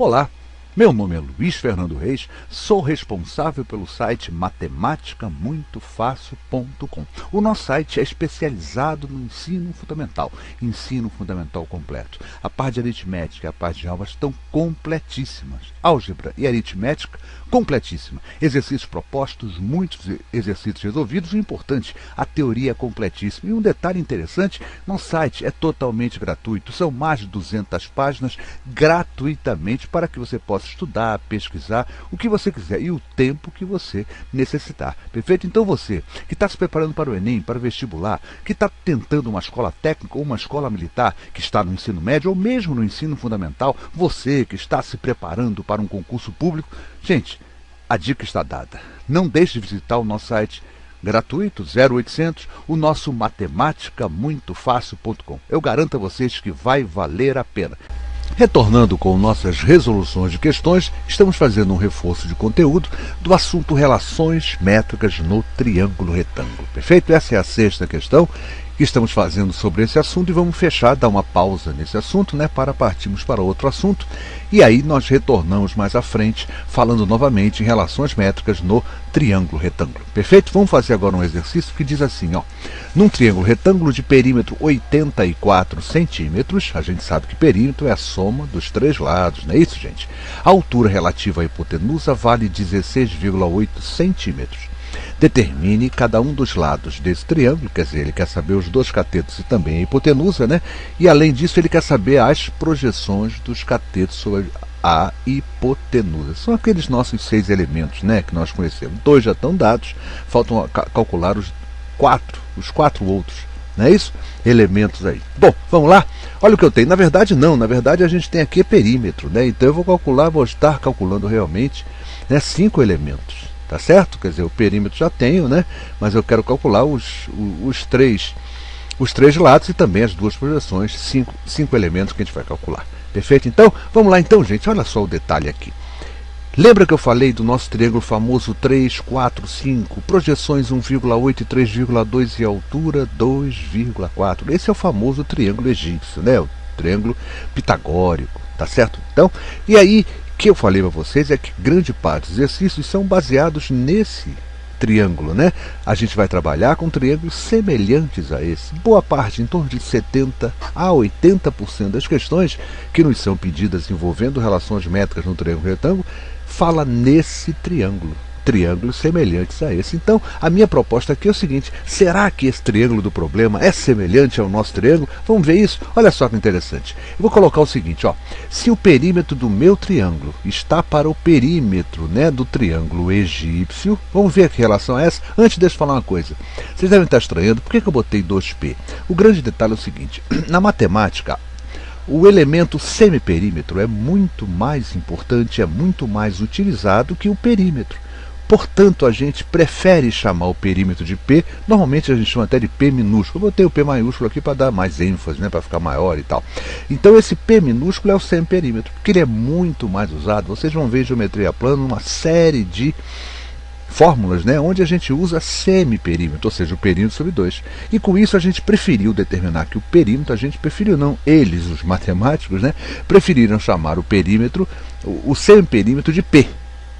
Olá, meu nome é Luiz Fernando Reis, sou responsável pelo site matematicamuitofácil.com. O nosso site é especializado no ensino fundamental completo. A parte de aritmética e a parte de álgebra estão completíssimas. Álgebra e aritmética, completíssima. Exercícios propostos, muitos exercícios resolvidos. O importante, a teoria é completíssima. E um detalhe interessante, nosso site é totalmente gratuito. São mais de 200 páginas gratuitamente para que você possa estudar, pesquisar, o que você quiser e o tempo que você necessitar. Perfeito? Então você que está se preparando para o Enem, para o vestibular, que está tentando uma escola técnica ou uma escola militar, que está no ensino médio ou mesmo no ensino fundamental, você que está se preparando para um concurso público, gente, a dica está dada. Não deixe de visitar o nosso site gratuito, 0800, o nosso matematicamuitofácil.com. Eu garanto a vocês que vai valer a pena. Retornando com nossas resoluções de questões, estamos fazendo um reforço de conteúdo do assunto relações métricas no triângulo retângulo. Perfeito? Essa é a sexta questão que estamos fazendo sobre esse assunto e vamos fechar, dar uma pausa nesse assunto, para partirmos para outro assunto. E aí nós retornamos mais à frente, falando novamente em relações métricas no triângulo retângulo. Perfeito? Vamos fazer agora um exercício que diz assim, num triângulo retângulo de perímetro 84 centímetros, a gente sabe que perímetro é a soma dos três lados, não é isso, gente? A altura relativa à hipotenusa vale 16,8 centímetros. Determine cada um dos lados desse triângulo, quer dizer, ele quer saber os dois catetos e também a hipotenusa, E além disso ele quer saber as projeções dos catetos sobre a hipotenusa. São aqueles nossos 6 elementos, que nós conhecemos. 2 já estão dados, faltam calcular os quatro outros, não é isso? Elementos aí. Bom, vamos lá? Olha o que eu tenho. Na verdade a gente tem aqui perímetro, Então eu vou estar calculando realmente 5 elementos. Tá certo? Quer dizer, o perímetro já tenho, mas eu quero calcular os três lados e também as duas projeções, 5 elementos que a gente vai calcular. Perfeito? Então, vamos lá então, gente. Olha só o detalhe aqui. Lembra que eu falei do nosso triângulo famoso 3, 4, 5, projeções 1,8 e 3,2 e altura 2,4. Esse é o famoso triângulo egípcio, o triângulo pitagórico, tá certo? Então, e aí, o que eu falei para vocês é que grande parte dos exercícios são baseados nesse triângulo, A gente vai trabalhar com triângulos semelhantes a esse. Boa parte, em torno de 70 a 80% das questões que nos são pedidas envolvendo relações métricas no triângulo retângulo, fala nesse triângulo. Triângulos semelhantes a esse. Então, a minha proposta aqui é o seguinte: será que esse triângulo do problema é semelhante ao nosso triângulo? Vamos ver isso? Olha só que interessante. Eu vou colocar o seguinte, se o perímetro do meu triângulo está para o perímetro, do triângulo egípcio, vamos ver que relação é essa? Antes, deixa eu falar uma coisa. Vocês devem estar estranhando, por que eu botei 2P? O grande detalhe é o seguinte: na matemática, o elemento semiperímetro é muito mais importante, é muito mais utilizado que o perímetro. Portanto, a gente prefere chamar o perímetro de P, normalmente a gente chama até de P minúsculo. Eu botei o P maiúsculo aqui para dar mais ênfase, para ficar maior e tal. Então esse P minúsculo é o semiperímetro, porque ele é muito mais usado. Vocês vão ver em geometria plana uma série de fórmulas, onde a gente usa semiperímetro, ou seja, o perímetro sobre 2. E com isso a gente preferiu determinar que o perímetro, eles, os matemáticos, preferiram chamar o perímetro, o semiperímetro de P.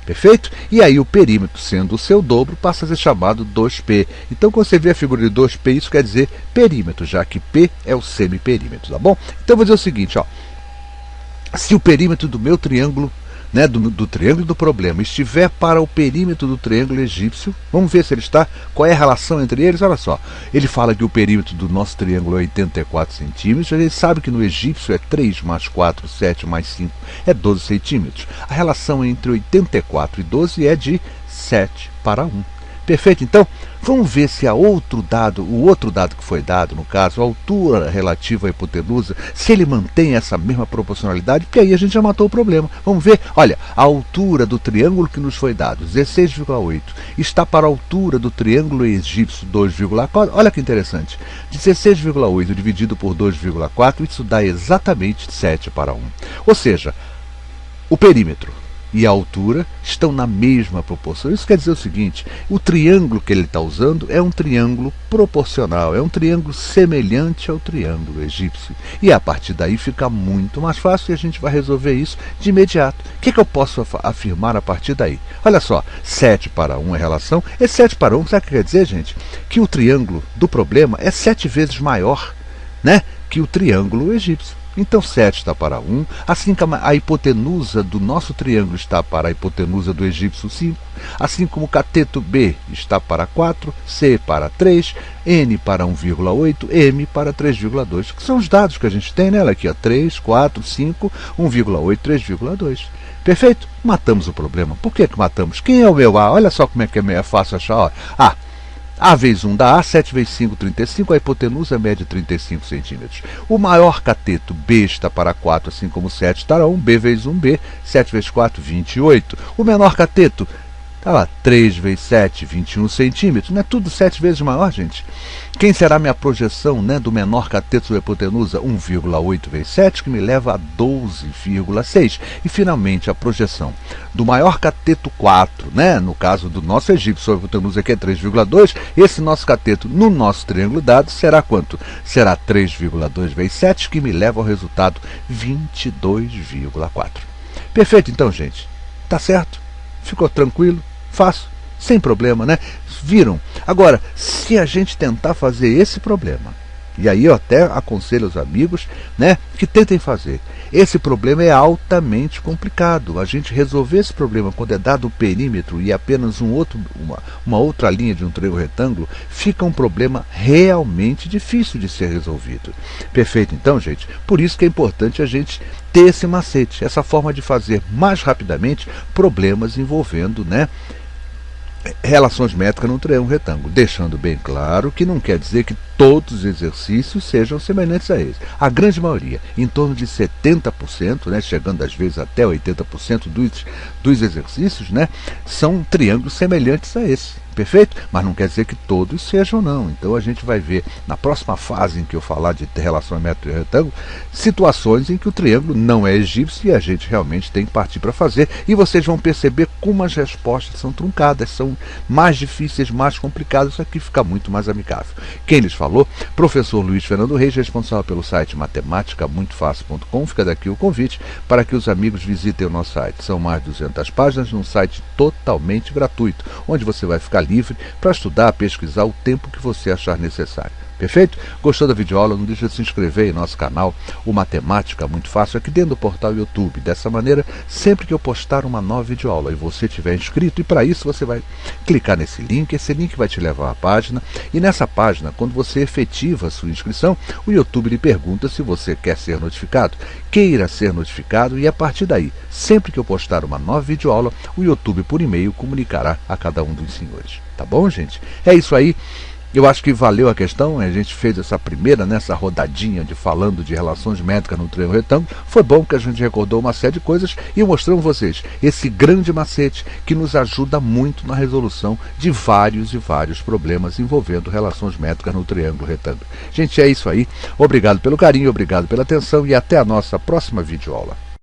Perfeito? E aí o perímetro, sendo o seu dobro, passa a ser chamado 2P. Então, quando você vê a figura de 2P, isso quer dizer perímetro, já que P é o semiperímetro, tá bom? Então, eu vou dizer o seguinte, se o perímetro do meu triângulo, do triângulo do problema, estiver para o perímetro do triângulo egípcio, vamos ver se ele está, qual é a relação entre eles. Olha só, ele fala que o perímetro do nosso triângulo é 84 centímetros, a gente sabe que no egípcio é 3 mais 4, 7 mais 5, é 12 centímetros. A relação entre 84 e 12 é de 7 para 1. Perfeito? Então, vamos ver se o outro dado que foi dado, no caso, a altura relativa à hipotenusa, se ele mantém essa mesma proporcionalidade, porque aí a gente já matou o problema. Vamos ver, olha, a altura do triângulo que nos foi dado, 16,8, está para a altura do triângulo egípcio, 2,4. Olha que interessante, 16,8 dividido por 2,4, isso dá exatamente 7 para 1. Ou seja, o perímetro e a altura estão na mesma proporção. Isso quer dizer o seguinte: o triângulo que ele está usando é um triângulo proporcional, é um triângulo semelhante ao triângulo egípcio. E a partir daí fica muito mais fácil e a gente vai resolver isso de imediato. O que eu posso afirmar a partir daí? Olha só, 7:1 é relação. Esse 7:1, sabe o que quer dizer, gente? Que o triângulo do problema é 7 vezes maior, né, que o triângulo egípcio. Então 7 está para 1, assim como a hipotenusa do nosso triângulo está para a hipotenusa do egípcio 5, assim como o cateto B está para 4, C para 3, N para 1,8, M para 3,2, que são os dados que a gente tem, né? Olha aqui, ó, 3, 4, 5, 1,8, 3,2. Perfeito? Matamos o problema. Por que matamos? Quem é o meu A? Olha só como é fácil achar. Ó. A vezes 1 dá A, 7 vezes 5, 35, a hipotenusa mede 35 centímetros. O maior cateto B está para 4, assim como 7 está 1, B vezes 1B, 7 vezes 4, 28. O menor cateto está lá, 3 vezes 7, 21 centímetros. Não é tudo 7 vezes maior, gente? Quem será minha projeção, né, do menor cateto sobre a hipotenusa? 1,8 vezes 7, que me leva a 12,6. E, finalmente, a projeção do maior cateto 4, né, no caso do nosso egípcio sobre a hipotenusa, que é 3,2, esse nosso cateto no nosso triângulo dado será quanto? Será 3,2 vezes 7, que me leva ao resultado 22,4. Perfeito, então, gente? Tá certo? Ficou tranquilo? Fácil? Sem problema, né? Viram? Agora, se a gente tentar fazer esse problema, e aí eu até aconselho os amigos, né, que tentem fazer. Esse problema é altamente complicado. A gente resolver esse problema quando é dado o perímetro e apenas uma outra linha de um triângulo retângulo, fica um problema realmente difícil de ser resolvido. Perfeito, então, gente? Por isso que é importante a gente ter esse macete, essa forma de fazer mais rapidamente problemas envolvendo, né, relações métricas num triângulo retângulo, deixando bem claro que não quer dizer que todos os exercícios sejam semelhantes a eles. A grande maioria, em torno de 70%, né, chegando às vezes até 80% dos exercícios, né, são triângulos semelhantes a esse. Perfeito? Mas não quer dizer que todos sejam, não. Então a gente vai ver na próxima fase em que eu falar de relação métrica e retângulo, situações em que o triângulo não é egípcio e a gente realmente tem que partir para fazer. E vocês vão perceber como as respostas são truncadas, são mais difíceis, mais complicadas. Isso aqui fica muito mais amigável. Quem lhes falou? Professor Luiz Fernando Reis, responsável pelo site matematicamuitofácil.com. Fica daqui o convite para que os amigos visitem o nosso site. São mais de 200 páginas num site totalmente gratuito, onde você vai ficar livre para estudar, pesquisar o tempo que você achar necessário. Perfeito? Gostou da videoaula? Não deixe de se inscrever em nosso canal, o Matemática Muito Fácil, aqui dentro do portal YouTube. Dessa maneira, sempre que eu postar uma nova videoaula e você estiver inscrito, e para isso você vai clicar nesse link, esse link vai te levar à página, e nessa página, quando você efetiva a sua inscrição, o YouTube lhe pergunta se você quer ser notificado. Queira ser notificado e a partir daí, sempre que eu postar uma nova videoaula, o YouTube por e-mail comunicará a cada um dos senhores. Tá bom, gente? É isso aí. Eu acho que valeu a questão, a gente fez essa primeira, nessa rodadinha falando de relações métricas no triângulo retângulo. Foi bom que a gente recordou uma série de coisas e mostramos a vocês esse grande macete que nos ajuda muito na resolução de vários e vários problemas envolvendo relações métricas no triângulo retângulo. Gente, é isso aí. Obrigado pelo carinho, obrigado pela atenção e até a nossa próxima videoaula.